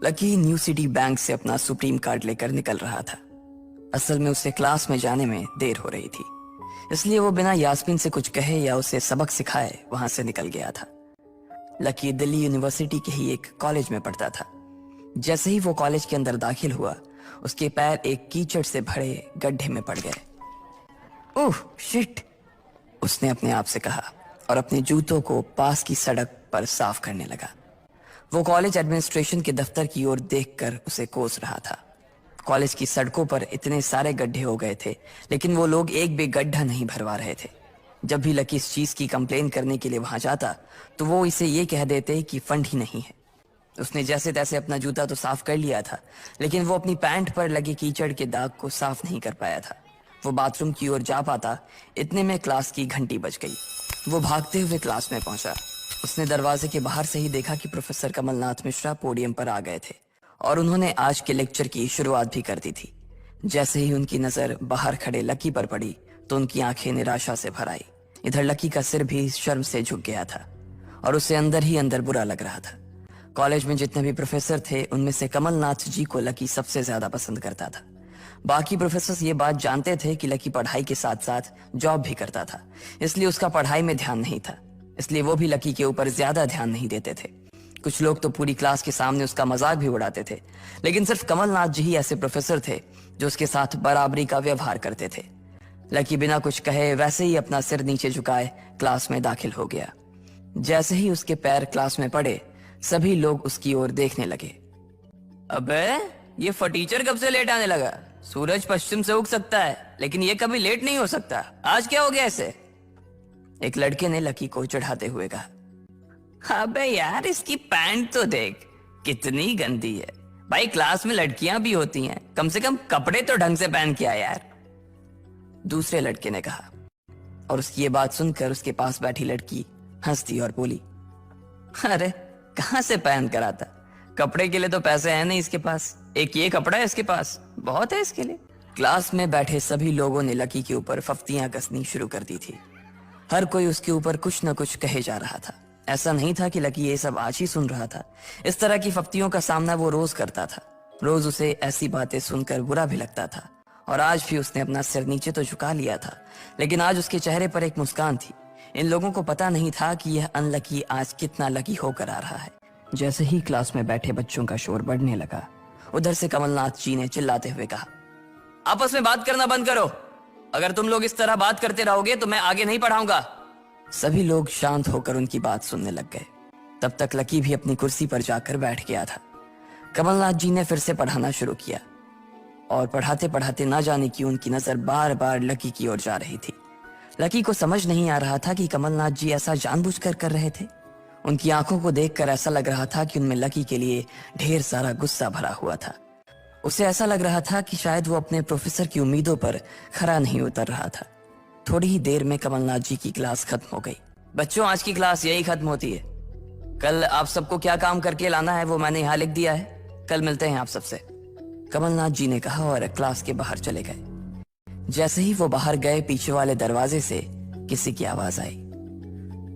Lucky new city bank से अपना supreme card लेकर निकल रहा था। असल में उसे क्लास में जाने में देर हो रही थी, इसलिए वो बिना यास्मीन से कुछ कहे या उसे सबक सिखाए वहां से निकल गया था। लकी दिल्ली यूनिवर्सिटी के ही एक कॉलेज में पढ़ता था। जैसे ही वो कॉलेज के अंदर दाखिल हुआ, उसके पैर एक कीचड़ से भरे गड्ढे में पड़ गए। ओह शिट, उसने अपने आप से कहा और अपने जूतों को पास की सड़क पर साफ करने लगा। वो कॉलेज एडमिनिस्ट्रेशन के दफ्तर की ओर देखकर उसे कोस रहा था। कॉलेज की सड़कों पर इतने सारे गड्ढे हो गए थे, लेकिन वो लोग एक भी गड्ढा नहीं भरवा रहे थे। जब भी लकी इस चीज की कंप्लेन करने के लिए वहां जाता, तो वो इसे ये कह देते कि फंड ही नहीं है। उसने जैसे तैसे अपना जूता तो साफ कर लिया था, लेकिन वो अपनी पैंट पर लगे कीचड़ के दाग को साफ नहीं कर पाया था। वो बाथरूम की ओर जा पाता, इतने में क्लास की घंटी बज गई। वो भागते हुए क्लास में पहुंचा। उसने दरवाजे के बाहर से ही देखा कि प्रोफेसर कमलनाथ मिश्रा पोडियम पर आ गए थे और उन्होंने आज के लेक्चर की शुरुआत भी कर दी थी। जैसे ही उनकी नजर बाहर खड़े लकी पर पड़ी, तो उनकी आंखें निराशा से भर आई। इधर लकी का सिर भी शर्म से झुक गया था और उसे अंदर ही अंदर बुरा लग रहा था। कॉलेज में जितने भी प्रोफेसर थे, उनमें से कमलनाथ जी को लकी सबसे ज्यादा पसंद करता था। बाकी प्रोफेसर ये बात जानते थे कि लकी पढ़ाई के साथ साथ जॉब भी करता था, इसलिए उसका पढ़ाई में ध्यान नहीं था। इसलिए वो भी लकी के ऊपर ज्यादा ध्यान नहीं देते थे। कुछ लोग तो पूरी क्लास के सामने उसका मजाक भी उड़ाते थे, लेकिन सिर्फ कमलनाथ जी ही ऐसे प्रोफेसर थे जो उसके साथ बराबरी का व्यवहार करते थे। लकी बिना कुछ कहे वैसे ही अपना सिर नीचे झुकाए क्लास में दाखिल हो गया। जैसे ही उसके पैर क्लास में पड़े, सभी लोग उसकी ओर देखने लगे। अबे ये फटीचर कब से लेट आने लगा? सूरज पश्चिम से उग सकता है, लेकिन ये कभी लेट नहीं हो सकता। आज क्या हो गया इसे? एक लड़के ने लकी को चढ़ाते हुए कहा। अबे यार, इसकी पैंट तो देख, कितनी गंदी है। भाई क्लास में लड़कियां भी होती हैं, कम से कम कपड़े तो ढंग से पहन के आ यार, दूसरे लड़के ने कहा। और उसकी ये बात सुनकर उसके पास बैठी लड़की हंसती और बोली, अरे कहां से पहन कर आता, कपड़े के लिए तो पैसे हैं नहीं इसके पास, एक ये कपड़ा है इसके पास, बहुत है इसके लिए। क्लास में बैठे सभी लोगों ने लकी के ऊपर फफ्तियां कसनी शुरू कर दी थी। हर कोई उसके ऊपर कुछ न कुछ कहे जा रहा था। ऐसा नहीं था कि लकी ये सब आज ही सुन रहा था। इस तरह की फफ्तियों का सामना वो रोज करता था। रोज उसे ऐसी बातें सुनकर बुरा भी लगता था, और आज भी उसने अपना सिर नीचे तो झुका लिया था, लेकिन आज उसके चेहरे पर एक मुस्कान थी। इन लोगों को पता नहीं था कि यह अनलकी आज कितना लकी होकर आ रहा है। जैसे ही क्लास में बैठे बच्चों का शोर बढ़ने लगा, उधर से कमलनाथ जी ने चिल्लाते हुए कहा, आपस में बात करना बंद करो। अगर तुम लोग इस तरह बात करते रहोगे तो मैं आगे नहीं पढ़ाऊंगा। सभी लोग शांत होकर उनकी बात सुनने लग गए। तब तक लकी भी अपनी कुर्सी पर जाकर बैठ गया था। कमलनाथ जी ने फिर से पढ़ाना शुरू किया, और पढ़ाते पढ़ाते ना जाने क्यों उनकी नजर बार बार लकी की ओर जा रही थी। लकी को समझ नहीं आ रहा था कि कमलनाथ जी ऐसा जानबूझकर कर रहे थे। उनकी आंखों को देखकर ऐसा लग रहा था कि उनमें लकी के लिए ढेर सारा गुस्सा भरा हुआ था। उसे ऐसा लग रहा था कि शायद वो अपने प्रोफेसर की उम्मीदों पर खरा नहीं उतर रहा था। थोड़ी ही देर में कमलनाथ जी की क्लास खत्म हो गई। बच्चों, आज की क्लास यही खत्म होती है। कल आप सबको क्या काम करके लाना है वो मैंने यहाँ लिख दिया है। कल मिलते हैं आप सबसे, कमलनाथ जी ने कहा और क्लास के बाहर चले गए। जैसे ही वो बाहर गए, पीछे वाले दरवाजे से किसी की आवाज आई,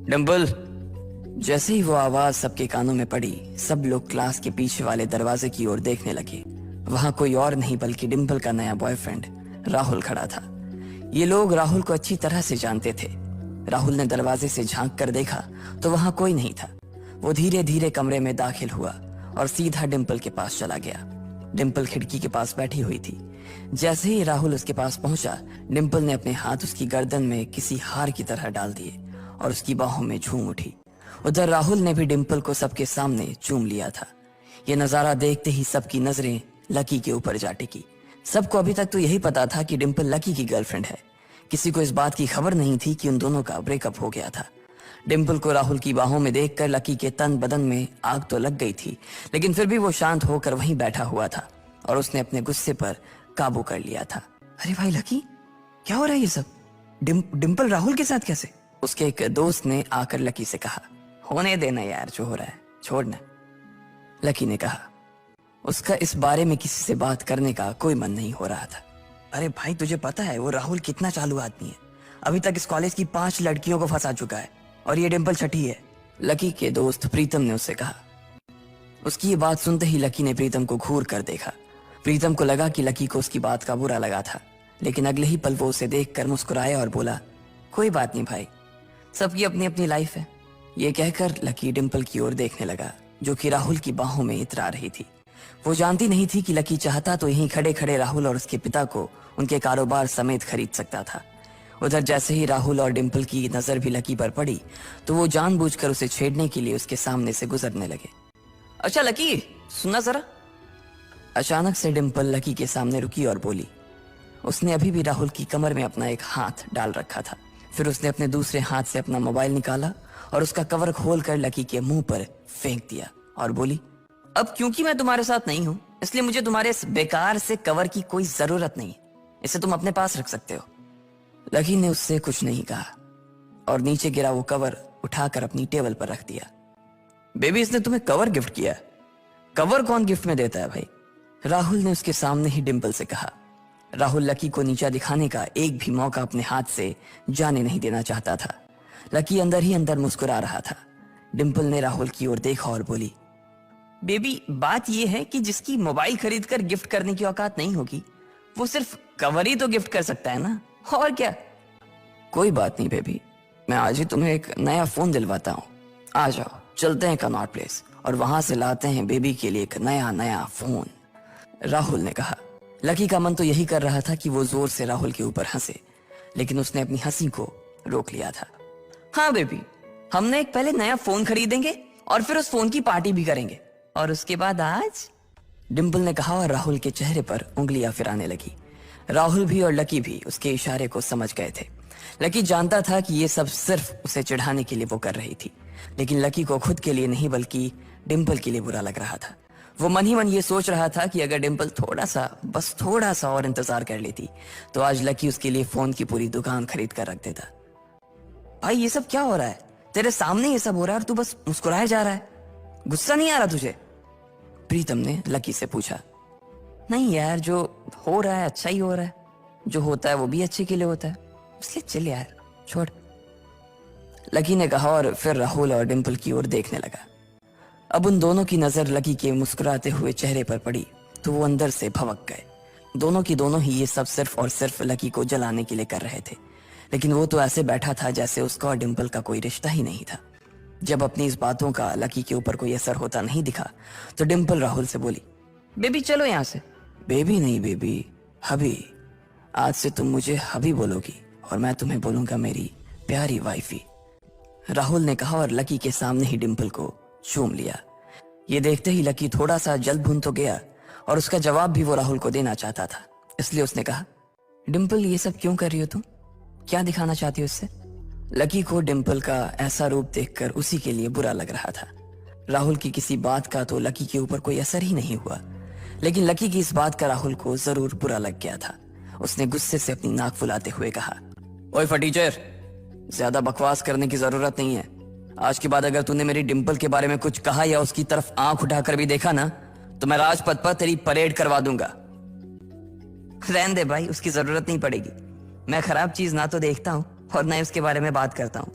डिंपल। जैसे ही वो आवाज सबके कानों में पड़ी, सब लोग क्लास के पीछे वाले दरवाजे की ओर देखने लगे। वहां कोई और नहीं बल्कि डिंपल का नया बॉयफ्रेंड राहुल खड़ा था। ये लोग राहुल को अच्छी तरह से जानते थे। राहुल ने दरवाजे से झांक कर देखा तो वहां कोई नहीं था। वो धीरे धीरे कमरे में दाखिल हुआ और सीधा डिंपल के पास चला गया। डिंपल खिड़की के पास बैठी हुई थी। जैसे ही राहुल उसके पास पहुंचा, डिंपल ने अपने हाथ उसकी गर्दन में किसी हार की तरह डाल दिए और उसकी बाहों में झूम उठी। उधर राहुल ने भी डिंपल को सबके सामने चूम लिया था। ये नजारा देखते ही सबकी नजरें लकी के ऊपर जा टिकी। सबको अभी तक तो यही पता था कि डिंपल लकी की गर्लफ्रेंड है। किसी को इस बात की खबर नहीं थी कि उन दोनों का ब्रेकअप हो गया था। डिंपल को राहुल की बाहों में देखकर लकी के तन बदन में आग तो लग गई थी, लेकिन फिर भी वो शांत होकर वहीं बैठा हुआ था और उसने अपने गुस्से पर काबू कर लिया था। अरे भाई लकी, क्या हो रहा है ये सब? डिंपल राहुल के साथ कैसे? उसके एक दोस्त ने आकर लकी से कहा। होने देना यार, जो हो रहा है छोड़ना, लकी ने कहा। उसका इस बारे में किसी से बात करने का कोई मन नहीं हो रहा था। अरे भाई, तुझे पता है वो राहुल कितना चालू आदमी है? अभी तक इस कॉलेज की 5 लड़कियों को फंसा चुका है और ये डिंपल छठी है, लकी के दोस्त प्रीतम ने उससे कहा। उसकी ये बात सुनते ही लकी ने प्रीतम को घूर कर देखा। प्रीतम को लगा कि लकी को उसकी बात का बुरा लगा था, लेकिन अगले ही पल वो उसे देखकर मुस्कुराया और बोला, कोई बात नहीं भाई, सबकी अपनी अपनी लाइफ है। ये कहकर लकी डिम्पल की ओर देखने लगा, जो कि राहुल की बाहों में इतरा रही थी। वो जानती नहीं थी कि लकी चाहता तो यहीं खड़े खड़े राहुल और उसके पिता को उनके कारोबार समेत खरीद सकता था। उधर जैसे ही राहुल और डिम्पल की नजर भी लकी पर पड़ी तो वो जानबूझकर उसे छेड़ने के लिए उसके सामने से गुजरने लगे। अच्छा लकी, सुनना जरा। अचानक से डिम्पल लकी के सामने रुकी और बोली। उसने अभी भी राहुल की कमर में अपना एक हाथ डाल रखा था। फिर उसने अपने दूसरे हाथ से अपना मोबाइल निकाला और उसका कवर खोलकर लकी के मुंह पर फेंक दिया और बोली, अब क्योंकि मैं तुम्हारे साथ नहीं हूं इसलिए मुझे तुम्हारे इस बेकार से कवर की कोई जरूरत नहीं, इसे तुम अपने पास रख सकते हो। लकी ने उससे कुछ नहीं कहा और नीचे गिरा वो कवर उठाकर अपनी टेबल पर रख दिया। बेबी, इसने तुम्हें कवर गिफ्ट किया? कवर कौन गिफ्ट में देता है भाई? राहुल ने उसके सामने ही डिम्पल से कहा। राहुल लकी को नीचा दिखाने का एक भी मौका अपने हाथ से जाने नहीं देना चाहता था। लकी अंदर ही अंदर मुस्कुरा रहा था। डिम्पल ने राहुल की ओर देखा और बोली, बेबी, बात यह है कि जिसकी मोबाइल खरीद कर गिफ्ट करने की औकात नहीं होगी वो सिर्फ कवर ही तो गिफ्ट कर सकता है ना, और क्या। कोई बात नहीं बेबी, मैं आज ही तुम्हें एक नया फोन दिलवाता हूँ। आ जाओ, चलते हैं कनॉट प्लेस और वहां से लाते हैं बेबी के लिए एक नया फोन, राहुल ने कहा। लकी का मन तो यही कर रहा था कि वो जोर से राहुल के ऊपर हंसे, लेकिन उसने अपनी हंसी को रोक लिया था। हाँ बेबी, हमने एक पहले नया फोन खरीदेंगे और फिर उस फोन की पार्टी भी करेंगे, और उसके बाद आज, डिम्पल ने कहा और राहुल के चेहरे पर उंगलियां फिराने लगी। राहुल भी और लकी भी उसके इशारे को समझ गए थे। लकी जानता था कि ये सब सिर्फ उसे चिढ़ाने के लिए वो कर रही थी, लेकिन लकी को खुद के लिए नहीं बल्कि डिम्पल के लिए बुरा लग रहा था। वो मन ही मन ये सोच रहा था कि अगर डिम्पल बस थोड़ा सा और इंतजार कर लेती तो आज लकी उसके लिए फोन की पूरी दुकान खरीद कर रख देता। भाई, ये सब क्या हो रहा है? तेरे सामने ये सब हो रहा है और तू बस मुस्कुराया जा रहा है। गुस्सा नहीं आ रहा तुझे? प्रीतम ने लकी से पूछा। नहीं यार, जो हो रहा है अच्छा ही हो रहा है, जो होता है वो भी अच्छे के लिए होता है, इसलिए चल यार, छोड़, लकी ने कहा और फिर राहुल और डिम्पल की ओर देखने लगा। अब उन दोनों की नजर लकी के मुस्कुराते हुए चेहरे पर पड़ी तो वो अंदर से भवक गए। दोनों की दोनों ही ये सब सिर्फ और सिर्फ लकी को जलाने के लिए कर रहे थे, लेकिन वो तो ऐसे बैठा था जैसे उसका और डिम्पल का कोई रिश्ता ही नहीं था। जब अपनी इस बातों का लकी के ऊपर कोई असर होता नहीं दिखा तो डिम्पल राहुल से बोली, बेबी चलो यहाँ से। बेबी नहीं बेबी, हबी। आज से तुम मुझे हबी बोलोगी और मैं तुम्हें बोलूंगा मेरी प्यारी वाइफी, राहुल ने कहा और लकी के सामने ही डिम्पल को चूम लिया। ये देखते ही लकी थोड़ा सा जल्द भुन तो गया और उसका जवाब भी वो राहुल को देना चाहता था, इसलिए उसने कहा, डिम्पल ये सब क्यों कर रही हो तुम? क्या दिखाना चाहती हो इससे? लकी को डिम्पल का ऐसा रूप देखकर उसी के लिए बुरा लग रहा था। राहुल की किसी बात का तो लकी के ऊपर कोई असर ही नहीं हुआ, लेकिन लकी की इस बात का राहुल को जरूर बुरा लग गया था। उसने गुस्से से अपनी नाक फुलाते हुए कहा, ओए फटीचर, ज्यादा बकवास करने की जरूरत नहीं है। आज के बाद अगर तूने मेरी डिम्पल के बारे में कुछ कहा या उसकी तरफ आंख उठाकर भी देखा ना तो मैं राजपथ पर तेरी परेड करवा दूंगा। रहने दे भाई, उसकी जरूरत नहीं पड़ेगी। मैं खराब चीज ना तो देखता हूँ और ना ही उसके बारे में बात करता हूँ,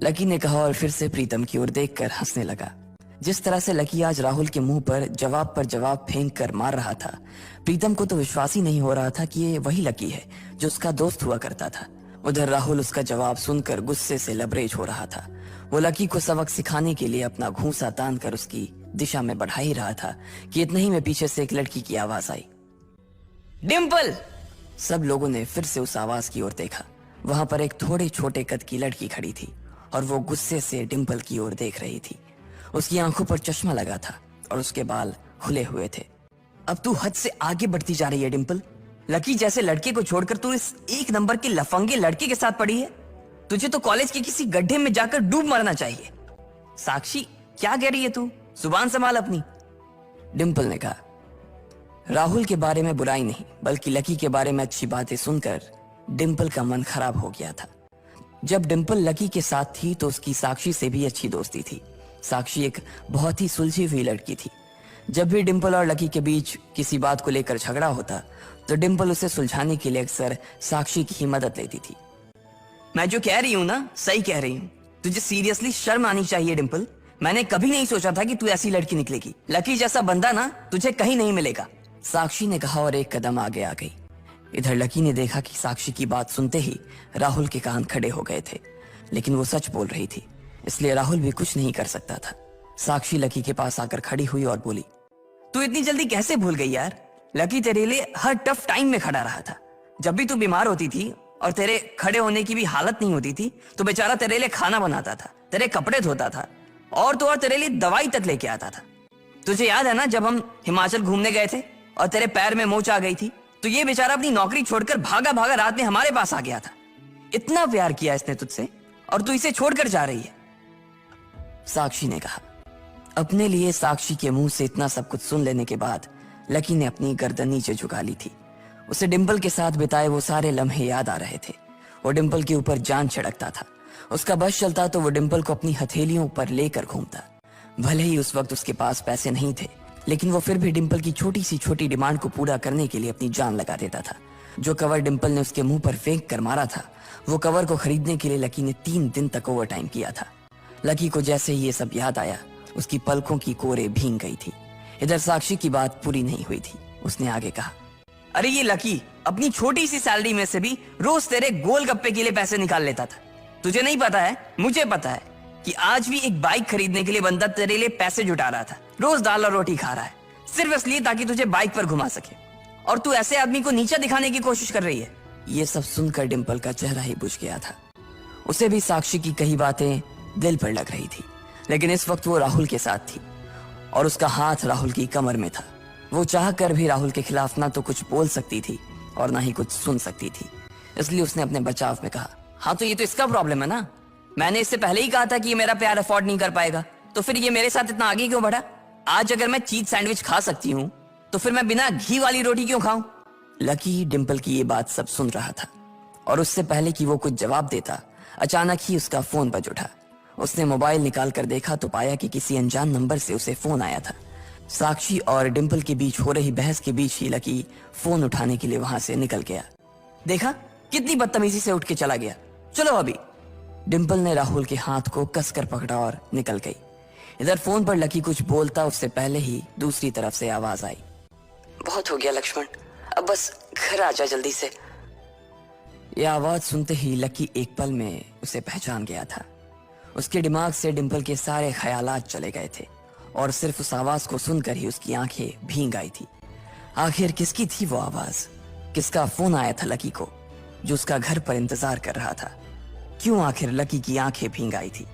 लकी ने कहा और फिर से प्रीतम की ओर देखकर हंसने लगा। जिस तरह से लकी आज राहुल के मुंह पर जवाब फेंक कर मार रहा था, प्रीतम को तो विश्वास ही नहीं हो रहा था कि ये वही लकी है जो उसका दोस्त हुआ करता था। उधर राहुल उसका जवाब सुनकर गुस्से से लबरेज हो रहा था। वो लकी को सबक सिखाने के लिए अपना घूंसा तान कर उसकी दिशा में बढ़ा ही रहा था कि इतने ही में पीछे से एक लड़की की आवाज आई, डिम्पल। सब लोगों ने फिर से उस आवाज की ओर देखा। वहां पर एक थोड़े छोटे कद की लड़की खड़ी थी और वो गुस्से से डिम्पल की ओर देख रही थी। उसकी आंखों पर चश्मा लगा था और उसके बाल खुले हुए थे। अब तू हद से आगे बढ़ती जा रही है डिम्पल। लकी जैसे लड़के को छोड़कर तू इस एक नंबर के लफंगे लड़के के साथ पड़ी है। तुझे तो कॉलेज के किसी गड्ढे में जाकर डूब मरना चाहिए। साक्षी, क्या कह रही है तू? जुबान संभाल अपनी, डिम्पल ने कहा। राहुल के बारे में बुराई नहीं बल्कि लकी के बारे में अच्छी बातें सुनकर डिम्पल का मन खराब हो गया था। जब डिम्पल लकी के साथ थी तो उसकी साक्षी से भी अच्छी दोस्ती थी। साक्षी एक बहुत ही सुलझी हुई लड़की थी। जब भी डिम्पल और लकी के बीच किसी बात को लेकर झगड़ा होता तो डिम्पल उसे सुलझाने के लिए अक्सर साक्षी की ही मदद लेती थी। मैं जो कह रही हूँ ना, सही कह रही हूँ। तुझे सीरियसली शर्म आनी चाहिए डिम्पल। मैंने कभी नहीं सोचा था कि तू ऐसी लड़की निकलेगी। लकी जैसा बंदा ना तुझे कहीं नहीं मिलेगा, साक्षी ने कहा और एक कदम आगे आ गई। इधर लकी ने देखा कि साक्षी की बात सुनते ही राहुल के कान खड़े हो गए थे, लेकिन वो सच बोल रही थी, इसलिए राहुल भी कुछ नहीं कर सकता था। साक्षी लकी के पास आकर खड़ी हुई और बोली, तू इतनी जल्दी कैसे भूल गई यार? लकी तेरे लिए हर टफ टाइम में खड़ा रहा था। जब भी तू बीमार होती थी और तेरे खड़े होने की भी हालत नहीं होती थी तो बेचारा तेरे लिए खाना बनाता था, तेरे कपड़े धोता था और तो और तेरे लिए दवाई तक लेके आता था। तुझे याद है ना जब हम हिमाचल घूमने गए थे और तेरे पैर में मोच आ गई थी तो ये बेचारा अपनी नौकरी छोड़कर भागा भागा रात में हमारे पास आ गया था। इतना प्यार किया इसने तुझसे और तू इसे छोड़कर जा रही है, साक्षी ने कहा। अपने लिए साक्षी के मुंह से इतना सब कुछ सुन लेने के बाद लकी ने अपनी गर्दन नीचे झुका ली थी। उसे डिंपल के साथ बिताए वो सारे लम्हे याद आ रहे थे। वो डिंपल के ऊपर जान छिड़कता था। उसका बस चलता तो वो डिंपल को अपनी हथेलियों पर लेकर घूमता। भले ही उस वक्त उसके पास पैसे नहीं थे, लेकिन वो फिर भी डिंपल की छोटी सी छोटी डिमांड को पूरा करने के लिए अपनी जान लगा देता था। जो कवर डिंपल ने उसके मुंह पर फेंक कर मारा था, वो कवर को खरीदने के लिए लकी ने 3 दिन तक ओवर टाइम किया था। लकी को जैसे ही ये सब याद आया, उसकी पलकों की कोरे भींग गई थी। इधर साक्षी की बात पूरी नहीं हुई थी। उसने आगे कहा, अरे ये लकी अपनी छोटी सी सैलरी में से भी रोज तेरे गोलगप्पे के लिए पैसे निकाल लेता था। तुझे नहीं पता है, मुझे पता है कि आज भी एक बाइक खरीदने के लिए बंदा तेरे लिए पैसे जुटा रहा था। रोज दाल और रोटी खा रहा है सिर्फ इसलिए ताकि तुझे बाइक पर घुमा सके, और तू ऐसे आदमी को नीचा दिखाने की कोशिश कर रही है। ये सब सुनकर डिंपल का चेहरा ही बुझ गया था। उसे भी साक्षी की कही बातें दिल पर लग रही थी, लेकिन इस वक्त वो राहुल के साथ थी और उसका हाथ राहुल की कमर में था। वो चाह कर भी राहुल के खिलाफ ना तो कुछ बोल सकती थी और ना ही कुछ सुन सकती थी, इसलिए उसने अपने बचाव में कहा, हाँ तो ये तो इसका प्रॉब्लम है ना। मैंने इससे पहले ही कहा था कि ये मेरा प्यार अफोर्ड नहीं कर पाएगा, तो फिर ये मेरे साथ इतना आगे क्यों बढ़ा? आज अगर मैं चीज सैंडविच खा सकती हूँ तो फिर मैं बिना घी वाली रोटी क्यों खाऊं? लकी डिंपल की ये बात सब सुन रहा था और उससे पहले कि वो कुछ जवाब देता, अचानक ही उसका फोन बज उठा। उसने मोबाइल निकाल कर देखा तो पाया कि किसी अनजान नंबर से उसे फोन आया था। साक्षी और डिंपल के बीच हो रही बहस के बीच ही लकी फोन उठाने के लिए वहां से निकल गया। देखा कितनी बदतमीजी से उठ के चला गया, चलो अभी। डिंपल ने राहुल के हाथ को कसकर पकड़ा और निकल गई। इधर फोन पर लकी कुछ बोलता उससे पहले ही दूसरी तरफ से आवाज आई, बहुत हो गया लक्ष्मण, अब बस घर आ जा जल्दी से। यह आवाज सुनते ही लकी एक पल में उसे पहचान गया था। उसके दिमाग से डिंपल के सारे ख्यालात चले गए थे और सिर्फ उस आवाज को सुनकर ही उसकी आंखें भीग आई थी। आखिर किसकी थी वो आवाज? किसका फोन आया था लकी को जो उसका घर पर इंतजार कर रहा था? क्यों आखिर लकी की आंखें भीग आई थी?